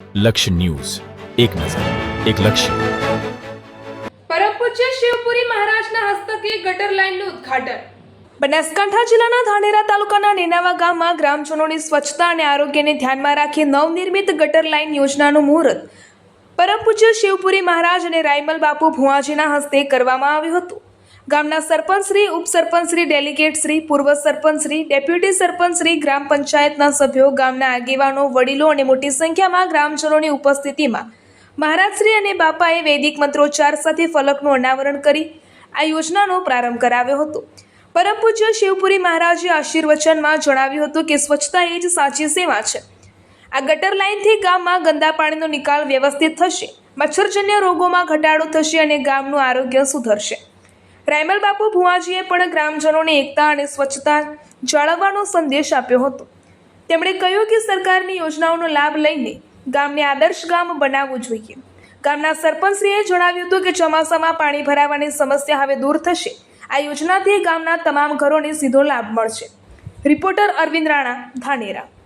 લક્ષ્ય ન્યૂઝ, એક નજર, એક લક્ષ્ય. પરમ પૂજ્ય શિવપુરી મહારાજના હસ્તકે ગટર લાઇનનું ઉદ્ઘાટન. બનાસકાંઠા જિલ્લાના ધાનેરા તાલુકાના નેનાવા ગામમાં ગ્રામજનોની સ્વચ્છતા અને આરોગ્યને ધ્યાનમાં રાખી નવનિર્મિત ગટર લાઇન યોજનાનું મુહૂર્ત પરમ પૂજ્ય શિવપુરી મહારાજ અને રાયમલ બાપુ ભુવાજીના હસ્તે કરવામાં આવ્યું હતું. ગામના સરપંચશ્રી, ઉપસરપંચશ્રી, ડેલિગેટશ્રી, પૂર્વ સરપંચશ્રી, ડેપ્યુટી સરપંચશ્રી, ગ્રામ પંચાયતના સભ્યો, ગામના આગેવાનો, વડીલો અને મોટી સંખ્યામાં ગ્રામજનોની ઉપસ્થિતિમાં મહારાજશ્રી અને બાપાએ વૈદિક મંત્રોચ્ચાર સાથે ફલકનું અનાવરણ કરી આ યોજનાનો પ્રારંભ કરાવ્યો હતો. પરમ પૂજ્ય શિવપુરી મહારાજે આશીર્વચનમાં જણાવ્યું હતું કે સ્વચ્છતા એ જ સાચી સેવા છે. આ ગટર લાઇનથી ગામમાં ગંદા પાણીનો નિકાલ વ્યવસ્થિત થશે, મચ્છરજન્ય રોગોમાં ઘટાડો થશે અને ગામનું આરોગ્ય સુધરશે. રાયમલ બાપુ ભુવાજીએ પણ ગ્રામજનોને એકતા અને સ્વચ્છતા જાળવવાનો સંદેશ આપ્યો હતો. તેમણે કહ્યું કે સરકારની યોજનાઓનો લાભ લઈને ગામને આદર્શ ગામ બનાવવું જોઈએ. ગામના સરપંચશ્રીએ જણાવ્યું હતું કે ચોમાસામાં પાણી ભરાવાની સમસ્યા હવે દૂર થશે. આ યોજનાથી ગામના તમામ ઘરોને સીધો લાભ મળશે. રિપોર્ટર અરવિંદ રાણા, ધાનેરા.